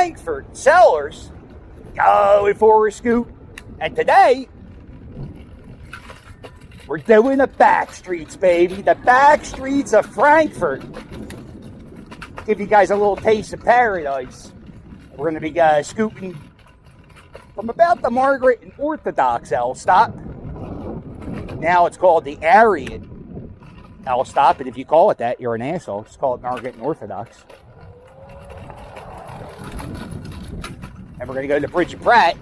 Frankford sellers going for a scoop. And today, we're doing the Backstreets, baby. The Backstreets of Frankford. Give you guys a little taste of paradise. We're going to be scooping from about the Margaret and Orthodox L stop. Now it's called the Aryan L stop, and if you call it that, you're an asshole. Just call it Margaret and Orthodox. And we're going to go to Bridge of Pratt,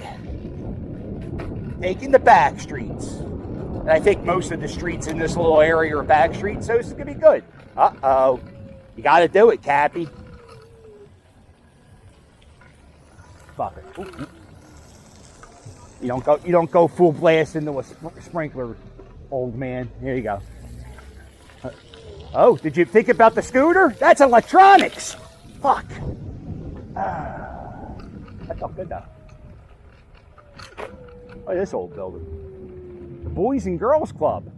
taking the back streets. And I think most of the streets in this little area are back streets, so this is going to be good. Uh-oh. You got to do it, Cappy. Fuck it. Ooh. You don't go full blast into a sprinkler, old man. Here you go. Oh, did you think about the scooter? That's electronics. Fuck. That felt good though. Oh, this old building. The Boys and Girls Club.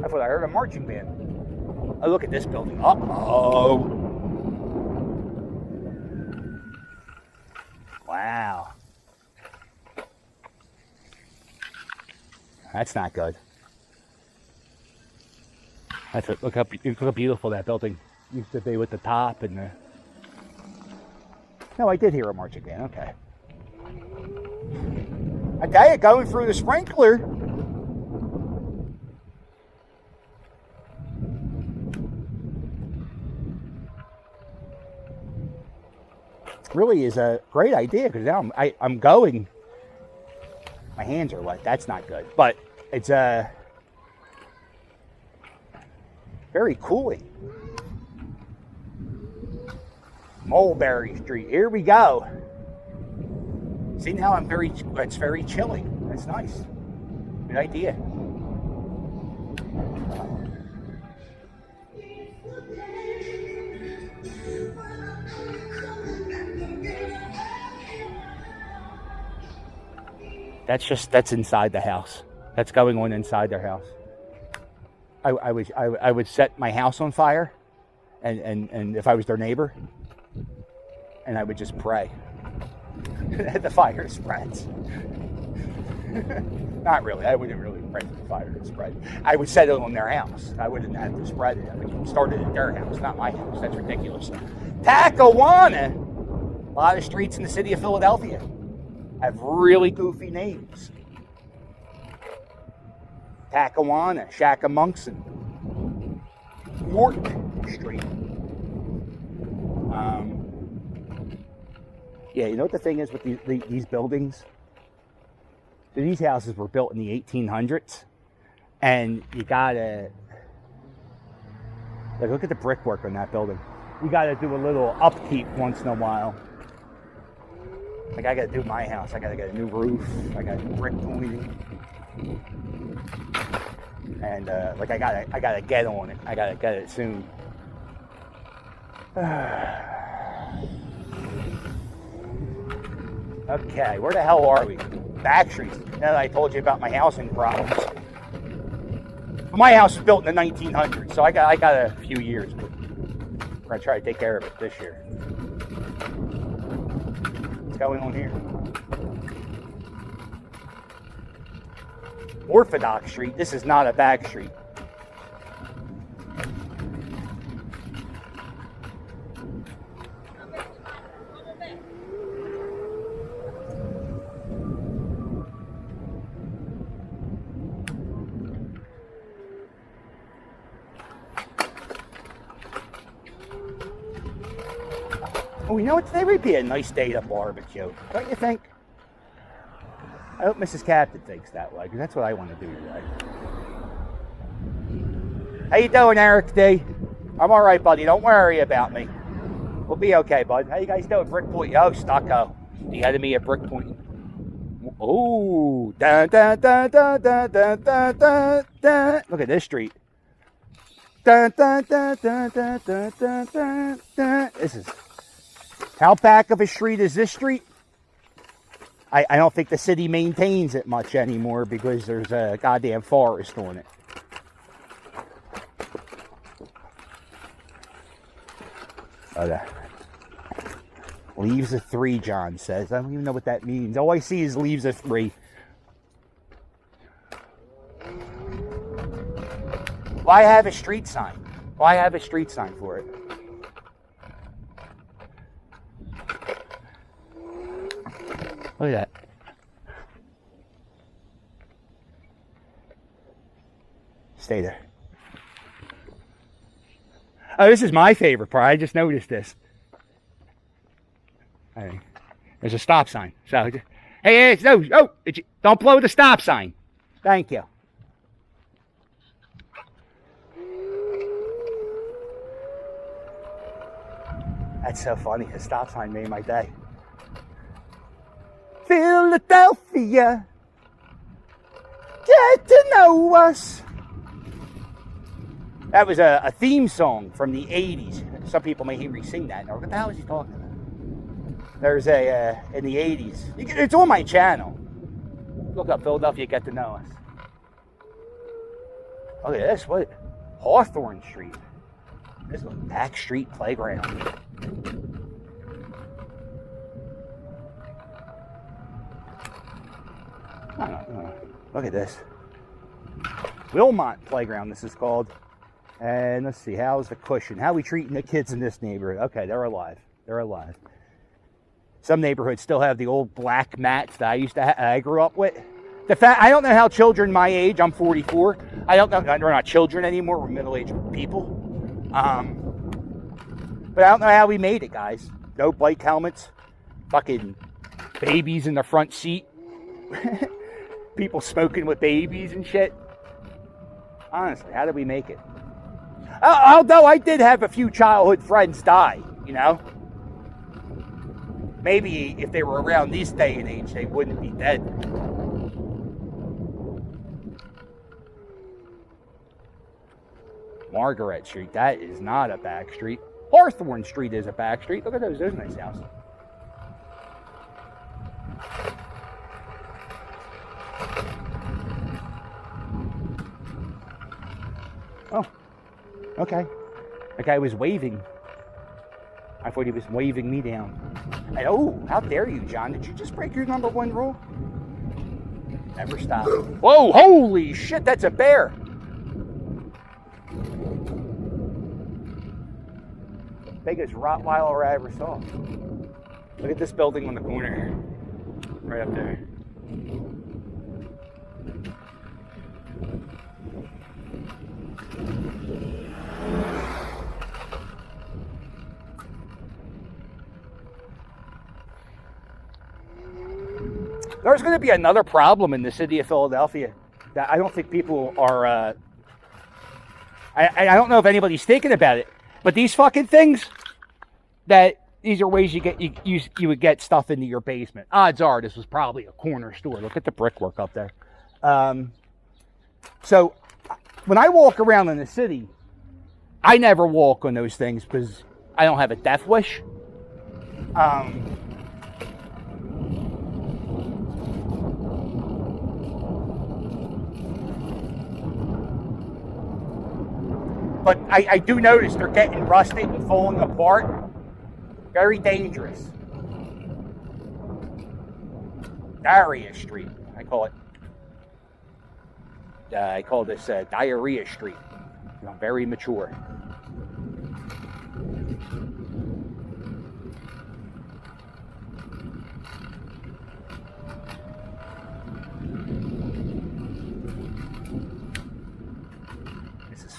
I thought I heard a marching band. Oh, look at this building. Uh-oh. Wow. That's not good. Look how beautiful that building used to be with the top and the... No, I did hear a marching band. Okay. I tell you, going through the sprinkler... really is a great idea, because now I'm going, my hands are wet. That's not good, but it's very cooling. Mulberry Street, here we go. See, now it's very chilling. That's nice. Good idea. That's inside the house. That's going on inside their house. I would set my house on fire, and if I was their neighbor, and I would just pray that the fire spreads. Not really. I wouldn't really pray for the fire to spread. I would set it on their house. I wouldn't have to spread it. I would start it at their house, not my house. That's ridiculous. Tackawanna. A lot of streets in the city of Philadelphia have really goofy names. Tackawanna, Shackamonckson, York Street. Yeah, you know what the thing is with these buildings? So these houses were built in the 1800s, and you gotta look at the brickwork on that building. You gotta do a little upkeep once in a while. Like, I gotta do my house. I gotta get a new roof. I gotta do brick pointing. And like I gotta get on it. I gotta get it soon. Okay, where the hell are we? Backstreets. Now that I told you about my housing problems. My house was built in the 1900s, so I got a few years. But we're gonna try to take care of it this year. Going on here? Orthodox Street. This is not a back street. Oh, you know what? Today would be a nice day to barbecue. Don't you think? I hope Mrs. Captain thinks that way, because that's what I want to do today. How you doing, Eric D? I'm all right, buddy. Don't worry about me. We'll be okay, bud. How you guys doing? Brick point. Oh, stucco. The enemy of brick point. Oh, da da da da da da da da da. Look at this street. Da da da da da da da da da. This is How back of a street is this street? I don't think the city maintains it much anymore because there's a goddamn forest on it. Oh, leaves of 3, John says. I don't even know what that means. All I see is leaves of 3. Why have a street sign? Why have a street sign for it? Look at that. Stay there. Oh, this is my favorite part. I just noticed this. Hey, there's a stop sign. So, hey, no, oh, don't blow the stop sign. Thank you. That's so funny. The stop sign made my day. Philadelphia, get to know us. That was a theme song from the 80s. Some people may hear me sing that. Now, what the hell is he talking about? There's a, in the 80s. It's on my channel. Look up Philadelphia, get to know us. Look at this. What? Hawthorne Street. This is a Backstreet playground. Look at this. Wilmot Playground, this is called. And let's see, how's the cushion? How are we treating the kids in this neighborhood? Okay, they're alive. They're alive. Some neighborhoods still have the old black mats that I grew up with. I don't know how children my age, I'm 44. I don't know, we're not children anymore, we're middle-aged people. But I don't know how we made it, guys. No bike helmets, fucking babies in the front seat. People smoking with babies and shit. Honestly, how did we make it? Although I did have a few childhood friends die, you know. Maybe if they were around this day and age, they wouldn't be dead. Margaret Street, that is not a back street. Hawthorne Street is a back street. Look at those nice houses. Oh, okay. That guy was waving. I thought he was waving me down. And, oh, how dare you, John? Did you just break your #1 rule? Never stop. Whoa, holy shit, that's a bear. Biggest Rottweiler I ever saw. Look at this building on the corner. Right up there. There's going to be another problem in the city of Philadelphia that I don't think people are, I don't know if anybody's thinking about it, but these fucking things, these are ways you would get stuff into your basement. Odds are this was probably a corner store. Look at the brickwork up there. So when I walk around in the city, I never walk on those things because I don't have a death wish. But I do notice they're getting rusted and falling apart. Very dangerous. Darius Street, I call it. I call this Diarrhea Street. You know, very mature.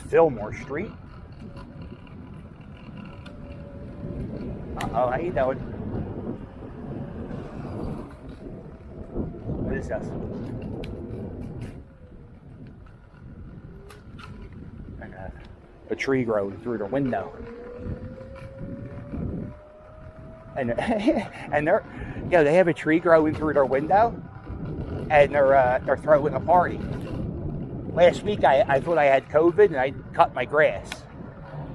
Fillmore Street. Uh-oh, how you doing? What is this? And a tree growing through the window. And they're, you know, they have a tree growing through their window, and they're throwing a party. Last week, I thought I had COVID, and I cut my grass.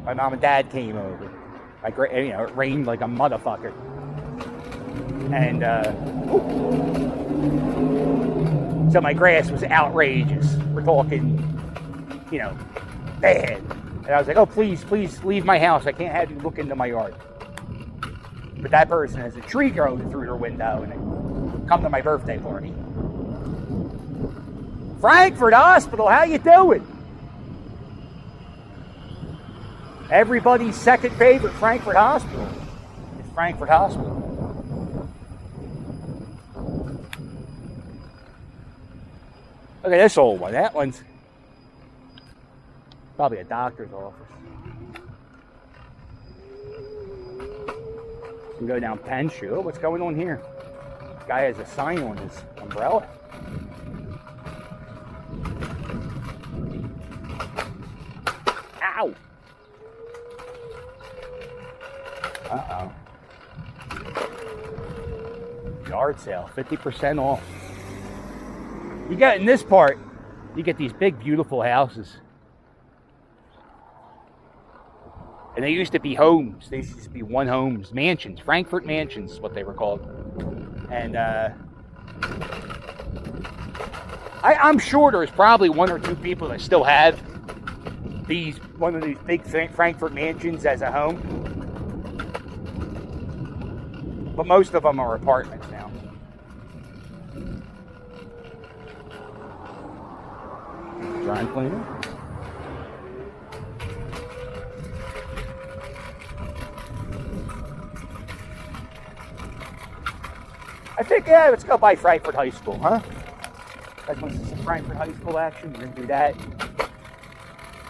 My mom and dad came over. It rained like a motherfucker. And so my grass was outrageous. We're talking, bad. And I was like, oh, please leave my house. I can't have you look into my yard. But that person has a tree growing through her window, and they come to my birthday party. Frankford Hospital, how you doing? Everybody's second favorite Frankford Hospital is Frankford Hospital. Look at this old one. That one's probably a doctor's office. You can go down Penn Street. Oh, what's going on here? This guy has a sign on his umbrella. Ow! Uh-oh. Yard sale, 50% off. You get in this part, you get these big, beautiful houses. And they used to be homes. They used to be one homes, mansions. Frankfurt mansions is what they were called. And I'm sure there's probably one or two people that still have one of these big Frankfurt mansions as a home. But most of them are apartments now. Dry cleaner. I think, let's go by Frankford High School, huh? Guys want to see some Frankford High School action? We're going to do that.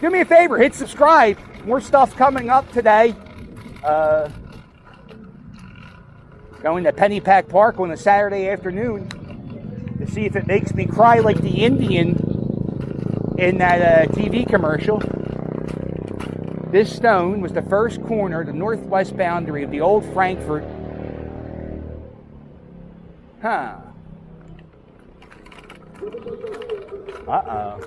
Do me a favor, hit subscribe. More stuff coming up today. Going to Pennypack Park on a Saturday afternoon to see if it makes me cry like the Indian in that TV commercial. This stone was the first corner, the northwest boundary of the old Frankfurt. Huh. Uh-oh.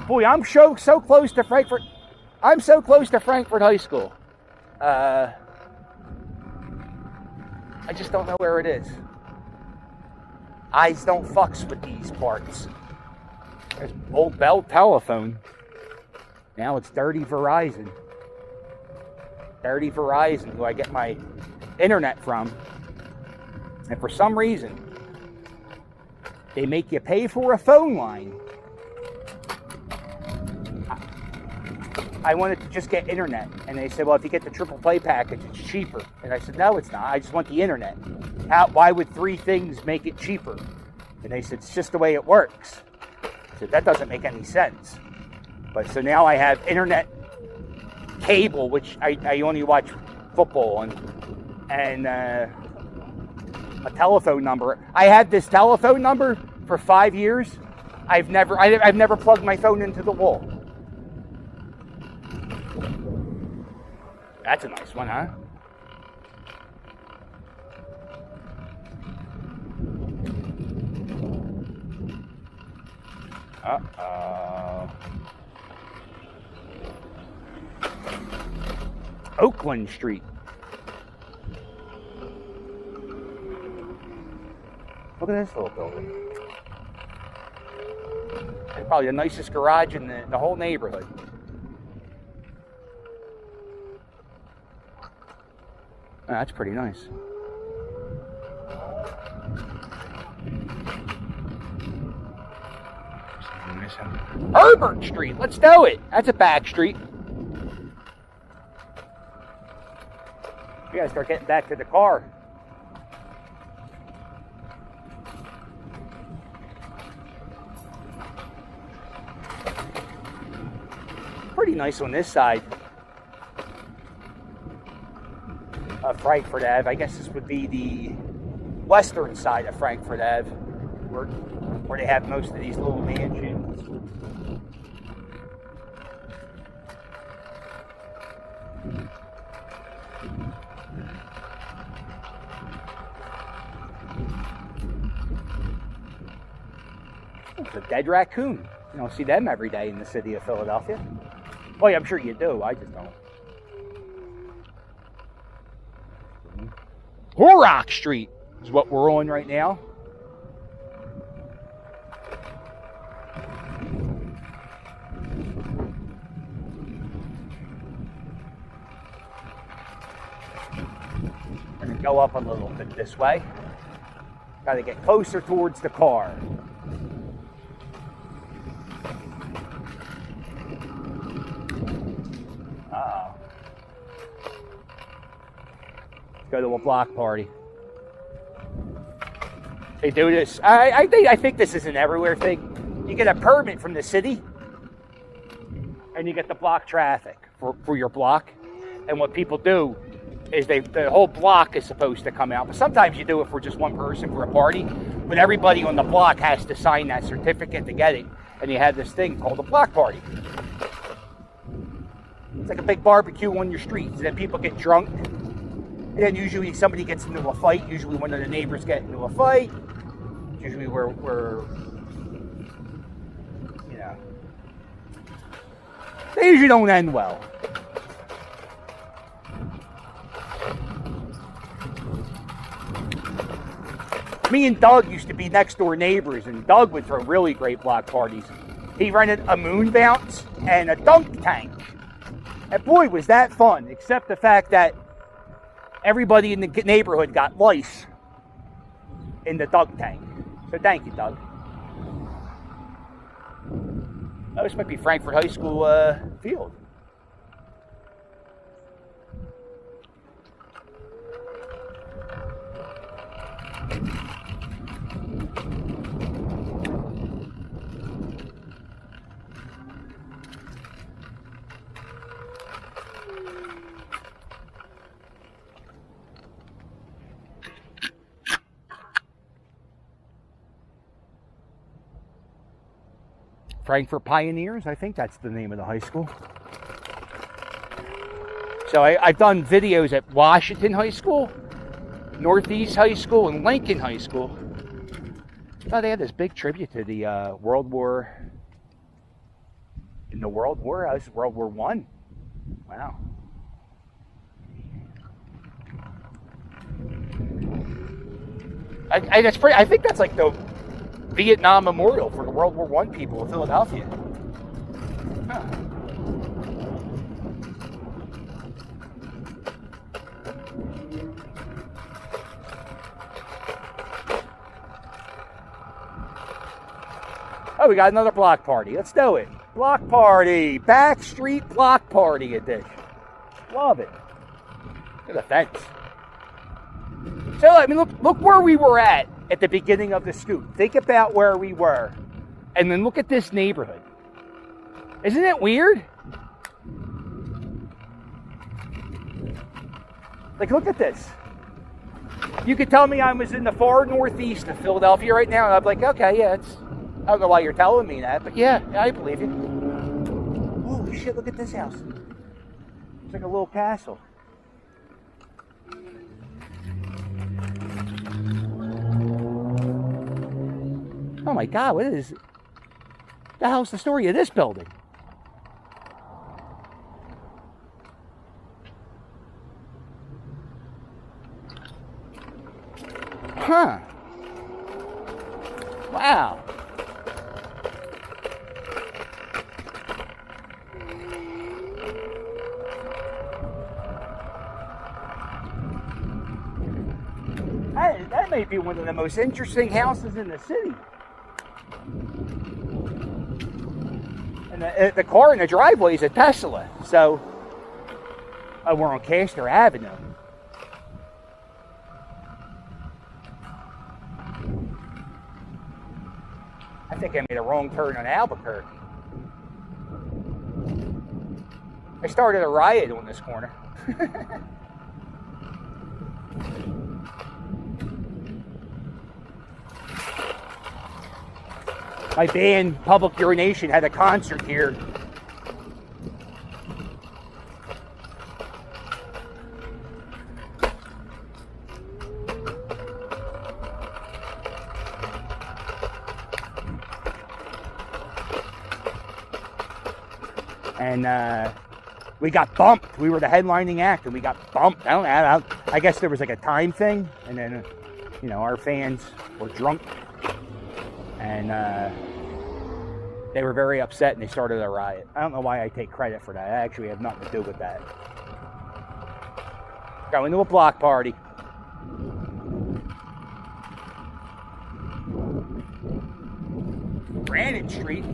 Boy, I'm so close to Frankfurt. I'm so close to Frankfurt High School. I just don't know where it is. Eyes don't fucks with these parts. There's old Bell telephone. Now it's dirty Verizon. Dirty Verizon, who I get my internet from. And for some reason, they make you pay for a phone line. I wanted to just get internet. And they said, well, if you get the triple play package, it's cheaper. And I said, no, it's not. I just want the internet. Why would three things make it cheaper? And they said, it's just the way it works. I said, that doesn't make any sense. But so now I have internet cable, which I only watch football on, and a telephone number. I had this telephone number for 5 years. I've never plugged my phone into the wall. That's a nice one, huh? Uh-oh. Oakland Street. Look at this little building. It's probably the nicest garage in the whole neighborhood. Oh, that's pretty nice. Herbert Street, let's do it. That's a back street. We gotta start getting back to the car. Pretty nice on this side of Frankford Ave. I guess this would be the western side of Frankford Ave, where they have most of these little mansions. a dead raccoon. You don't see them every day in the city of Philadelphia. Well, yeah, I'm sure you do. I just don't. Horrock Street is what we're on right now. I'm going to go up a little bit this way. Got to get closer towards the car. Go to a block party. They do this. I think this is an everywhere thing. You get a permit from the city, and you get the block traffic for your block. And what people do is the whole block is supposed to come out. But sometimes you do it for just one person for a party. But everybody on the block has to sign that certificate to get it. And you have this thing called a block party. It's like a big barbecue on your street. And then people get drunk. And then usually somebody gets into a fight. Usually one of the neighbors get into a fight. Usually we're you know, they usually don't end well. Me and Doug used to be next door neighbors, and Doug would throw really great block parties. He rented a moon bounce and a dunk tank. And boy, was that fun, except the fact that everybody in the neighborhood got lice in the dunk tank. So thank you, Doug. Oh, this might be Frankford High School field. Frankford Pioneers, I think that's the name of the high school. So I've done videos at Washington High School, Northeast High School, and Lincoln High School. Oh, they had this big tribute to the World War. In the World War, this is World War I. Wow. I think that's like the Vietnam Memorial for the World War I people of Philadelphia. Huh. Oh, we got another block party. Let's do it. Block party. Backstreet block party edition. Love it. Look at the fence. So, I mean, look where we were at the beginning of the scoop. Think about where we were. And then look at this neighborhood. Isn't it weird? Like, look at this. You could tell me I was in the far northeast of Philadelphia right now, and I'd be like, okay, yeah, I don't know why you're telling me that, but yeah, I believe you. Holy shit, look at this house. It's like a little castle. Oh my God, what is the hell's the story of this building? Huh. Wow. That may be one of the most interesting houses in the city. And the car in the driveway is a Tesla. So, we're on Castor Avenue. I think I made a wrong turn on Albuquerque. I started a riot on this corner. My band, Public Urination, had a concert here. And we got bumped. We were the headlining act, and we got bumped. I guess there was like a time thing, and then, you know, our fans were drunk, and they were very upset, and they started a riot. I don't know why I take credit for that. I actually have nothing to do with that. Going to a block party. Granite Street.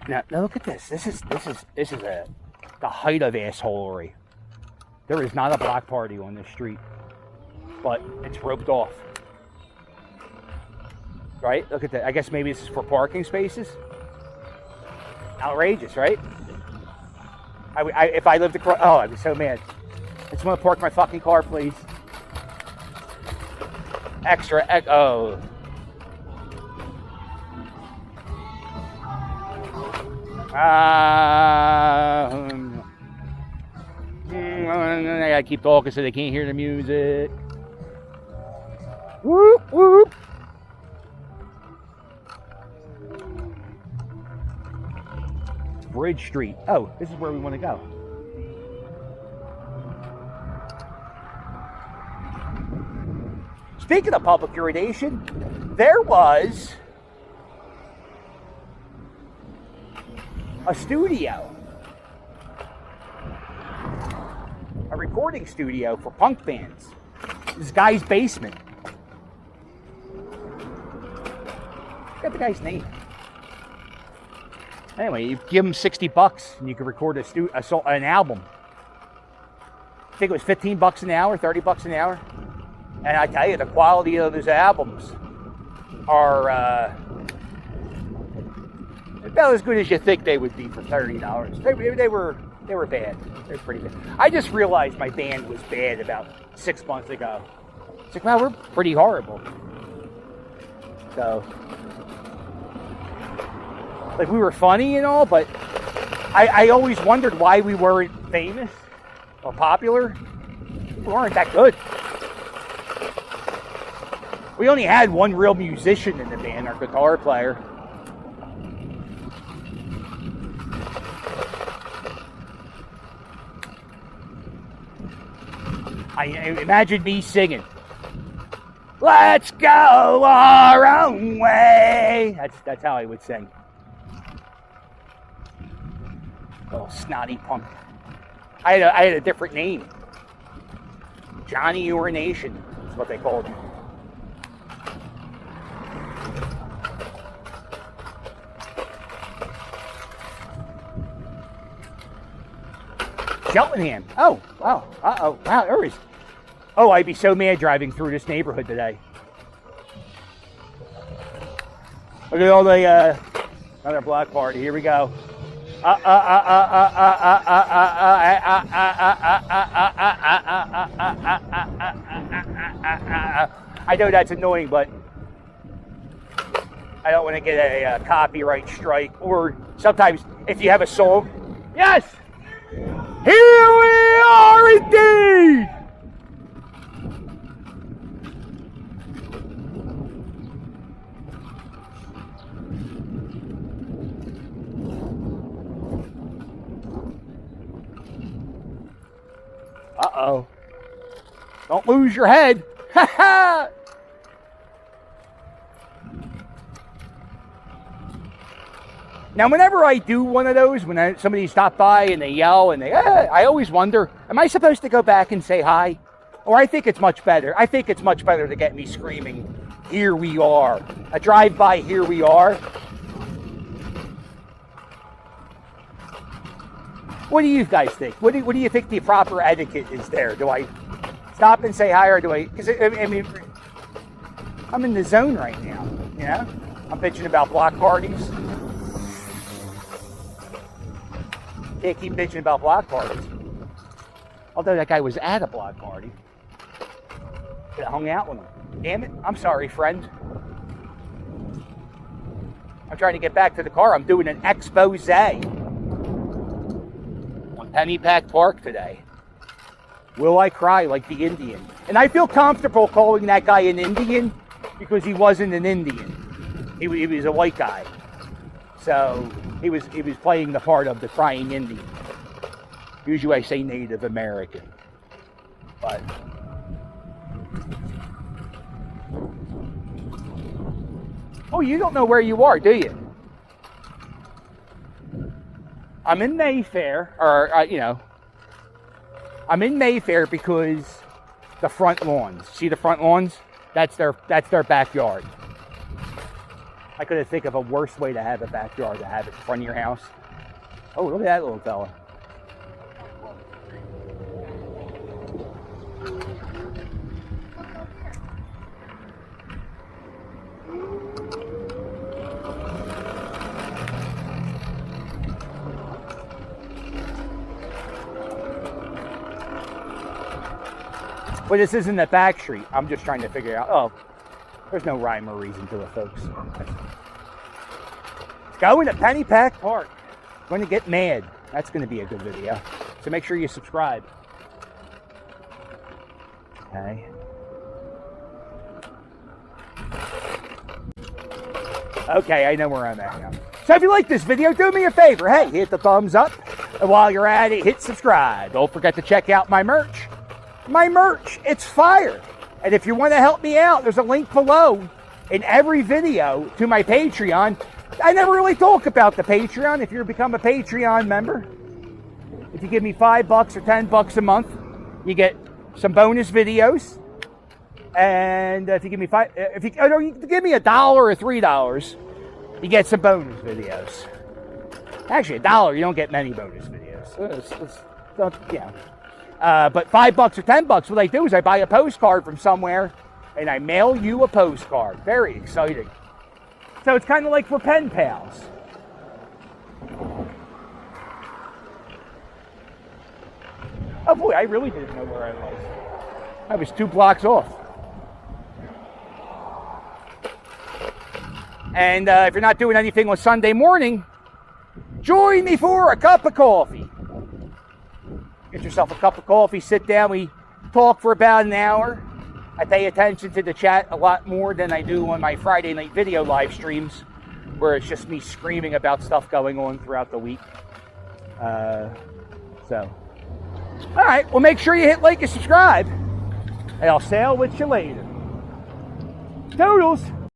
Now look at this. This is the height of assholery. There is not a block party on this street, but it's roped off. Right? Look at that. I guess maybe this is for parking spaces. Outrageous, right? If I lived across, oh, I'd be so mad. I just want to park my fucking car, please. Oh. I gotta keep talking so they can't hear the music. Whoop, whoop. Bridge Street. Oh, this is where we want to go. Speaking of public urination, there was a studio, a recording studio for punk bands. This guy's basement. Forget the guy's name. Anyway, you give him $60 and you can record an album. I think it was $15 an hour, $30 an hour. And I tell you, the quality of his albums are about as good as you think they would be for $30. They were bad. They were pretty bad. I just realized my band was bad about 6 months ago. It's like, wow, we're pretty horrible. So, like, we were funny and all, but I always wondered why we weren't famous or popular. We weren't that good. We only had one real musician in the band, our guitar player. I imagine me singing, "Let's go our own way." That's how I would sing. Little snotty punk. I had a different name. Johnny Urination is what they called me. Cheltenham. Oh, wow. Uh-oh. Wow, there is. Oh, I'd be so mad driving through this neighborhood today. Look at all the, another block party. Here we go. I know that's annoying, but I don't want to get a copyright strike. Or sometimes if you have a song, yes! Here we are indeed! Uh-oh. Don't lose your head. Ha ha! Now, whenever I do one of those, when somebody stop by and they yell and I always wonder, am I supposed to go back and say hi? Or I think it's much better. I think it's much better to get me screaming, "Here we are." A drive-by, "Here we are." What do you guys think? What do you think the proper etiquette is there? Do I stop and say hi, or do I? Because I mean, I'm in the zone right now. You know, I'm bitching about block parties. Can't keep bitching about block parties. Although that guy was at a block party. Could have hung out with him. Damn it! I'm sorry, friend. I'm trying to get back to the car. I'm doing an expose on Pennypack Park today. Will I cry like the Indian? And I feel comfortable calling that guy an Indian because he wasn't an Indian. He was a white guy. So he was playing the part of the crying Indian. Usually I say Native American. But oh, you don't know where you are, do you? I'm in Mayfair, or you know, I'm in Mayfair because the front lawns. See the front lawns? That's their backyard. I couldn't think of a worse way to have a backyard to have it in front of your house. Oh, look at that little fella. But this isn't a back street. I'm just trying to figure out. Oh, there's no rhyme or reason to it, folks. It's going to Pennypack Park. Going to get mad. That's going to be a good video. So make sure you subscribe. Okay. Okay, I know where I'm at now. So if you like this video, do me a favor. Hey, hit the thumbs up. And while you're at it, hit subscribe. Don't forget to check out my merch. My merch, it's fire. And if you want to help me out, there's a link below in every video to my Patreon. I never really talk about the Patreon. If you become a Patreon member, if you give me $5 or $10 a month, you get some bonus videos. And if you give me you give me $1 or $3, you get some bonus videos. Actually, $1, you don't get many bonus videos. Yeah. But $5 or $10, what I do is I buy a postcard from somewhere and I mail you a postcard. Very exciting. So it's kind of like for pen pals. Oh boy, I really didn't know where I was. I was 2 blocks off. And if you're not doing anything on Sunday morning, join me for a cup of coffee. Get yourself a cup of coffee, sit down, we talk for about an hour. I pay attention to the chat a lot more than I do on my Friday night video live streams, where it's just me screaming about stuff going on throughout the week. Alright, well make sure you hit like and subscribe, and I'll sail with you later. Toodles!